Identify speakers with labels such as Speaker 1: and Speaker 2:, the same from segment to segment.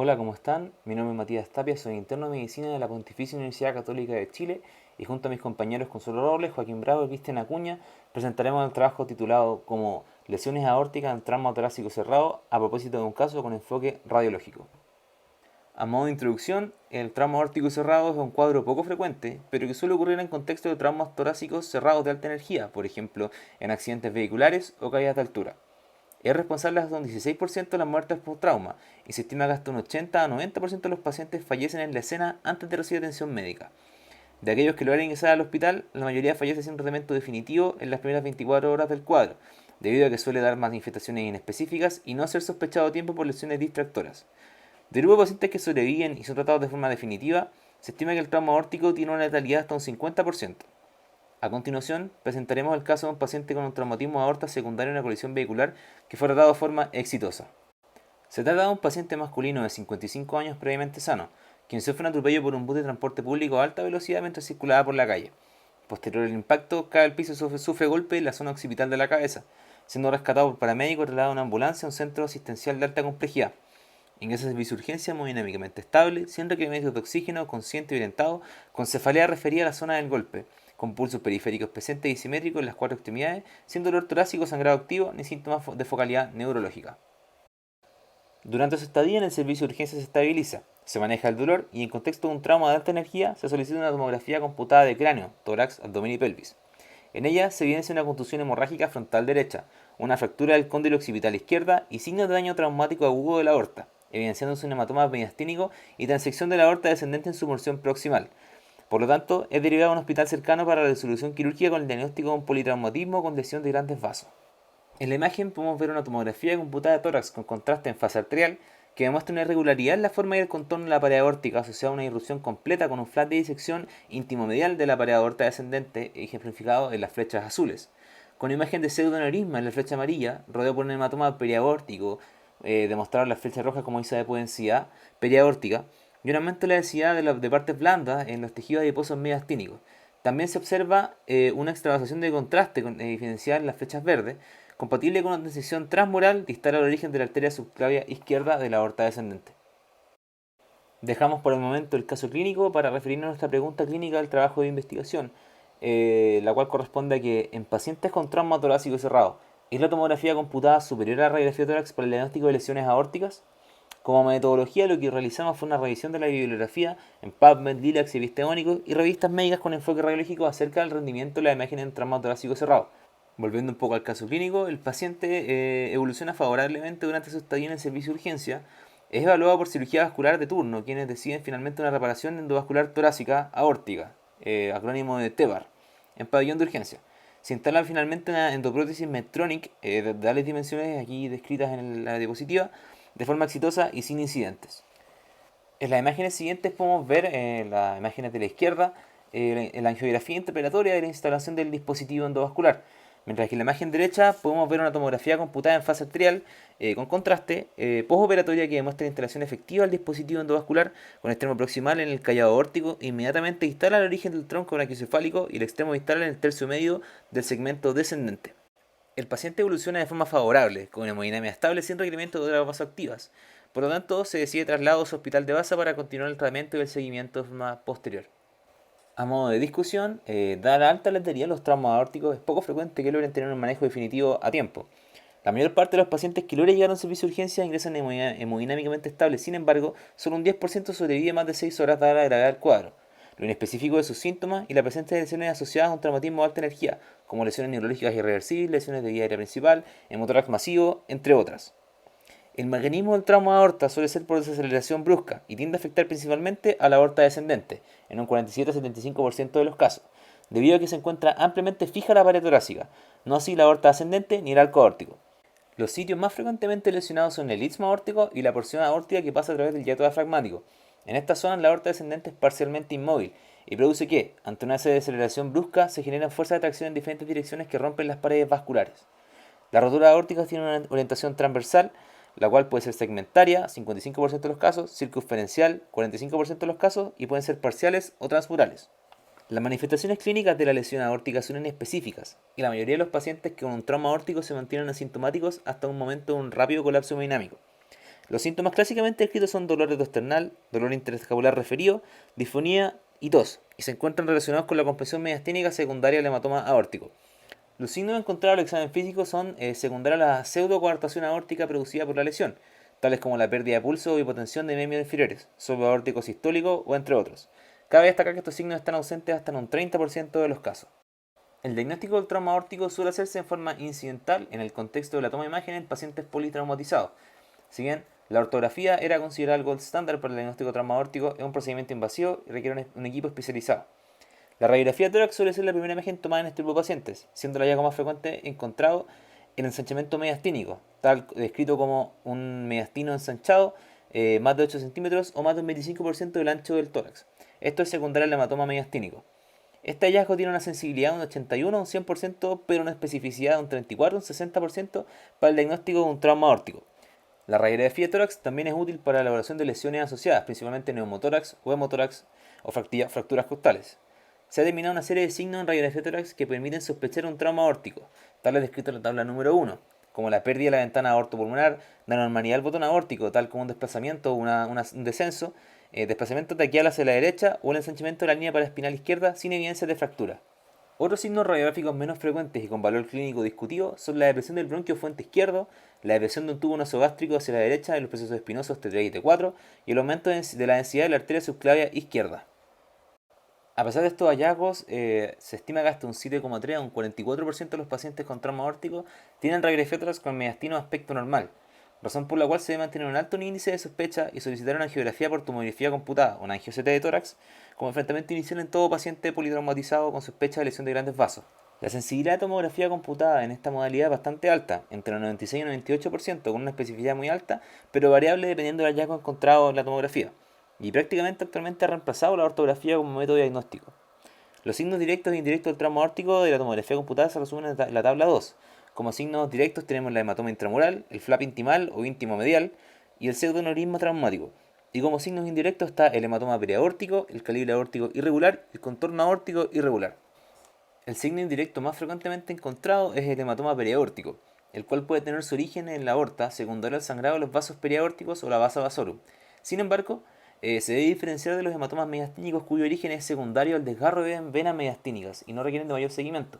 Speaker 1: Hola, ¿cómo están? Mi nombre es Matías Tapia, soy interno de medicina de la Pontificia Universidad Católica de Chile y junto a mis compañeros Consuelo Robles, Joaquín Bravo y Cristian Acuña presentaremos el trabajo titulado como Lesiones aórticas en tramo torácico cerrado a propósito de un caso con enfoque radiológico. A modo de introducción, el tramo aórtico cerrado es un cuadro poco frecuente, pero que suele ocurrir en contexto de traumas torácicos cerrados de alta energía, por ejemplo, en accidentes vehiculares o caídas de altura. Es responsable hasta un 16% de las muertes por trauma y se estima que hasta un 80 a 90% de los pacientes fallecen en la escena antes de recibir atención médica. De aquellos que logran ingresar al hospital, la mayoría fallece sin tratamiento definitivo en las primeras 24 horas del cuadro, debido a que suele dar manifestaciones inespecíficas y no ser sospechado a tiempo por lesiones distractoras. Del grupo de pacientes que sobreviven y son tratados de forma definitiva, se estima que el trauma aórtico tiene una letalidad hasta un 50%. A continuación, presentaremos el caso de un paciente con un traumatismo de aorta secundario en una colisión vehicular que fue tratado de forma exitosa. Se trata de un paciente masculino de 55 años previamente sano, quien sufre un atropello por un bus de transporte público a alta velocidad mientras circulaba por la calle. Posterior al impacto, cae al piso y sufre golpe en la zona occipital de la cabeza, siendo rescatado por paramédicos y trasladado en una ambulancia a un centro asistencial de alta complejidad. Ingresa a servicio de urgencia hemodinámicamente estable, sin requerimientos de oxígeno, consciente y orientado, con cefalea referida a la zona del golpe, con pulsos periféricos presentes y simétricos en las cuatro extremidades, sin dolor torácico, sangrado activo ni síntomas de focalidad neurológica. Durante su estadía en el servicio de urgencia se estabiliza, se maneja el dolor y en contexto de un trauma de alta energía se solicita una tomografía computada de cráneo, tórax, abdomen y pelvis. En ella se evidencia una contusión hemorrágica frontal derecha, una fractura del cóndilo occipital izquierda y signos de daño traumático agudo de la aorta, evidenciándose un hematoma mediastínico y transección de la aorta descendente en su porción proximal. Por lo tanto, es derivado a un hospital cercano para la resolución quirúrgica con el diagnóstico de un politraumatismo con lesión de grandes vasos. En la imagen podemos ver una tomografía computada de tórax con contraste en fase arterial que demuestra una irregularidad en la forma y el contorno de la pared aórtica asociada a una irrupción completa con un flat de disección íntimo-medial de la pared aorta descendente ejemplificado en las flechas azules. Con imagen de pseudoaneurisma en la flecha amarilla, rodeado por un hematoma periaórtico, demostrado en la flecha roja como ISA de densidad periaórtica, y un aumento de la densidad de partes blandas en los tejidos adiposos mediastínicos. También se observa una extravasación de contraste diferencial en las flechas verdes, compatible con una transición transmural distal al origen de la arteria subclavia izquierda de la aorta descendente. Dejamos por el momento el caso clínico para referirnos a nuestra pregunta clínica del trabajo de investigación, la cual corresponde a que en pacientes con trauma torácico cerrado, ¿es la tomografía computada superior a la radiografía tórax para el diagnóstico de lesiones aórticas? Como metodología, lo que realizamos fue una revisión de la bibliografía en PubMed, Lilacs y Epistemónicos y revistas médicas con enfoque radiológico acerca del rendimiento de la imagen en trauma torácico cerrado. Volviendo un poco al caso clínico, el paciente evoluciona favorablemente durante su estadía en el servicio de urgencia. Es evaluado por cirugía vascular de turno, quienes deciden finalmente una reparación endovascular torácica aórtica, acrónimo de TEVAR, en pabellón de urgencia. Se instala finalmente una endoprótesis Medtronic de tales dimensiones aquí descritas en la diapositiva, de forma exitosa y sin incidentes. En las imágenes siguientes podemos ver, en las imágenes de la izquierda, la angiografía interpretatoria de la instalación del dispositivo endovascular, mientras que en la imagen derecha podemos ver una tomografía computada en fase arterial con contraste postoperatoria que demuestra la instalación efectiva del dispositivo endovascular con extremo proximal en el callado aórtico inmediatamente distal al origen del tronco brachiocefálico y el extremo distal en el tercio medio del segmento descendente. El paciente evoluciona de forma favorable, con hemodinamia estable sin requerimiento de drogas vasoactivas. Por lo tanto, se decide traslado a su hospital de base para continuar el tratamiento y el seguimiento de forma posterior. A modo de discusión, dada la alta letalidad de los traumas aórticos, es poco frecuente que logren tener un manejo definitivo a tiempo. La mayor parte de los pacientes que logran llegar a un servicio de urgencia ingresan hemodinámicamente estables, sin embargo, solo un 10% sobrevive más de 6 horas dada la gravedad del cuadro, lo inespecífico de sus síntomas y la presencia de lesiones asociadas a un traumatismo de alta energía, como lesiones neurológicas irreversibles, lesiones de vía aérea principal, hemotórax masivo, entre otras. El mecanismo del trauma de aorta suele ser por desaceleración brusca y tiende a afectar principalmente a la aorta descendente, en un 47-75% de los casos, debido a que se encuentra ampliamente fija la pared torácica, no así la aorta ascendente ni el arco aórtico. Los sitios más frecuentemente lesionados son el istmo aórtico y la porción aórtica que pasa a través del hiato diafragmático. En esta zona la aorta descendente es parcialmente inmóvil y produce que, ante una desaceleración brusca, se generan fuerzas de tracción en diferentes direcciones que rompen las paredes vasculares. La rotura aórtica tiene una orientación transversal, la cual puede ser segmentaria, 55% de los casos, circunferencial, 45% de los casos, y pueden ser parciales o transmurales. Las manifestaciones clínicas de la lesión aórtica son inespecíficas, y la mayoría de los pacientes con un trauma aórtico se mantienen asintomáticos hasta un momento de un rápido colapso hemodinámico. Los síntomas clásicamente descritos son dolor endosternal, dolor interescapular referido, disfonía y tos, y se encuentran relacionados con la compresión mediastínica secundaria al hematoma aórtico. Los signos encontrados al examen físico son secundarios a la pseudocoartación aórtica producida por la lesión, tales como la pérdida de pulso o hipotensión de miembros inferiores, subaórtico sistólico o entre otros. Cabe destacar que estos signos están ausentes hasta en un 30% de los casos. El diagnóstico del trauma aórtico suele hacerse en forma incidental en el contexto de la toma de imagen en pacientes politraumatizados. Si bien la ortografía era considerada el gold standard para el diagnóstico de trauma aórtico, es un procedimiento invasivo y requiere un equipo especializado. La radiografía de tórax suele ser la primera imagen tomada en este grupo de pacientes, siendo el hallazgo más frecuente encontrado el ensanchamiento mediastínico, tal descrito como un mediastino ensanchado más de 8 centímetros o más de un 25% del ancho del tórax. Esto es secundario al hematoma mediastínico. Este hallazgo tiene una sensibilidad de un 81 a un 100%, pero una especificidad de un 34 a un 60% para el diagnóstico de un trauma aórtico. La radiografía de tórax también es útil para la elaboración de lesiones asociadas, principalmente neumotórax o hemotórax o fracturas costales. Se ha determinado una serie de signos en radiografía de tórax que permiten sospechar un trauma aórtico, tales descritos en la tabla número 1, como la pérdida de la ventana aortopulmonar, la anormalidad del botón aórtico, tal como un desplazamiento o un descenso, desplazamiento taquial hacia la derecha o el ensanchamiento de la línea paraespinal izquierda sin evidencia de fractura. Otros signos radiográficos menos frecuentes y con valor clínico discutido son la depresión del bronquio fuente izquierdo, la depresión de un tubo nasogástrico hacia la derecha en los procesos espinosos T3 y T4 y el aumento de la densidad de la arteria subclavia izquierda. A pesar de estos hallazgos, se estima que hasta un 7,3 a un 44% de los pacientes con trauma aórtico tienen radiografía tórax con mediastino de aspecto normal, razón por la cual se debe mantener un alto índice de sospecha y solicitar una angiografía por tomografía computada, una angio-CT de tórax, como enfrentamiento inicial en todo paciente politraumatizado con sospecha de lesión de grandes vasos. La sensibilidad de tomografía computada en esta modalidad es bastante alta, entre el 96 y el 98%, con una especificidad muy alta, pero variable dependiendo del hallazgo encontrado en la tomografía, y prácticamente actualmente ha reemplazado la ortografía como método diagnóstico. Los signos directos e indirectos del trauma aórtico de la tomografía computada se resumen en la tabla 2. Como signos directos tenemos la hematoma intramural, el flap intimal o íntimo medial y el pseudoneurisma traumático. Y como signos indirectos está el hematoma periaórtico, el calibre aórtico irregular y el contorno aórtico irregular. El signo indirecto más frecuentemente encontrado es el hematoma periaórtico, el cual puede tener su origen en la aorta, secundario al sangrado de los vasos periaórticos o la vasa vasorum. Sin embargo, se debe diferenciar de los hematomas mediastínicos cuyo origen es secundario al desgarro de venas mediastínicas y no requieren de mayor seguimiento.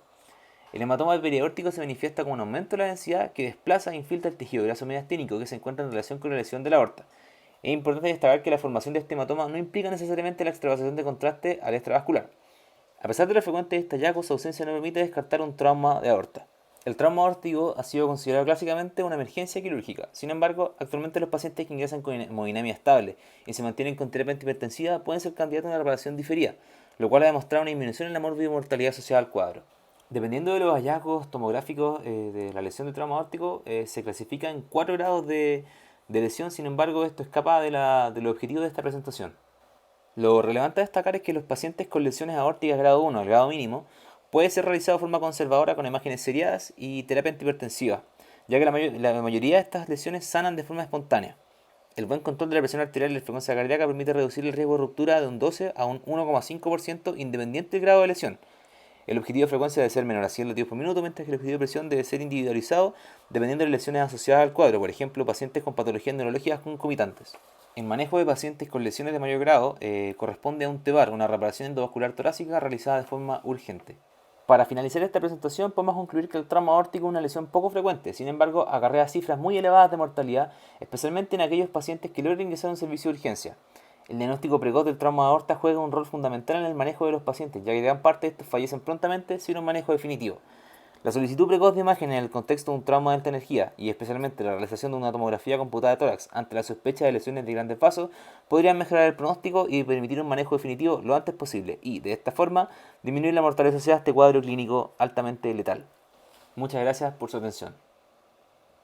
Speaker 1: El hematoma periaórtico se manifiesta como un aumento de la densidad que desplaza e infiltra el tejido graso mediastínico que se encuentra en relación con la lesión de la aorta. Es importante destacar que la formación de este hematoma no implica necesariamente la extravasación de contraste al extravascular. A pesar de lo frecuente de este hallazgo, su ausencia no permite descartar un trauma de aorta. El trauma aórtico ha sido considerado clásicamente una emergencia quirúrgica. Sin embargo, actualmente los pacientes que ingresan con hemodinamia estable y se mantienen con terapia antihipertensiva pueden ser candidatos a una reparación diferida, lo cual ha demostrado una disminución en la mortalidad asociada al cuadro. Dependiendo de los hallazgos tomográficos de la lesión del trauma aórtico, se clasifica en 4 grados de lesión. Sin embargo, esto escapa del objetivo de esta presentación. Lo relevante a destacar es que los pacientes con lesiones aórticas grado 1, al grado mínimo, puede ser realizado de forma conservadora con imágenes seriadas y terapia antihipertensiva, ya que la mayoría de estas lesiones sanan de forma espontánea. El buen control de la presión arterial y la frecuencia cardíaca permite reducir el riesgo de ruptura de un 12 a un 1,5% independiente del grado de lesión. El objetivo de frecuencia debe ser menor a 100 latidos por minuto, mientras que el objetivo de presión debe ser individualizado dependiendo de las lesiones asociadas al cuadro, por ejemplo, pacientes con patologías neurológicas concomitantes. El manejo de pacientes con lesiones de mayor grado corresponde a un TEVAR, una reparación endovascular torácica realizada de forma urgente. Para finalizar esta presentación, podemos concluir que el trauma aórtico es una lesión poco frecuente, sin embargo, acarrea cifras muy elevadas de mortalidad, especialmente en aquellos pacientes que logran ingresar a un servicio de urgencia. El diagnóstico precoz del trauma de aorta juega un rol fundamental en el manejo de los pacientes, ya que gran parte de estos fallecen prontamente sin un manejo definitivo. La solicitud precoz de imagen en el contexto de un trauma de alta energía y especialmente la realización de una tomografía computada de tórax ante la sospecha de lesiones de grandes vasos podrían mejorar el pronóstico y permitir un manejo definitivo lo antes posible y, de esta forma, disminuir la mortalidad asociada a este cuadro clínico altamente letal. Muchas gracias por su atención.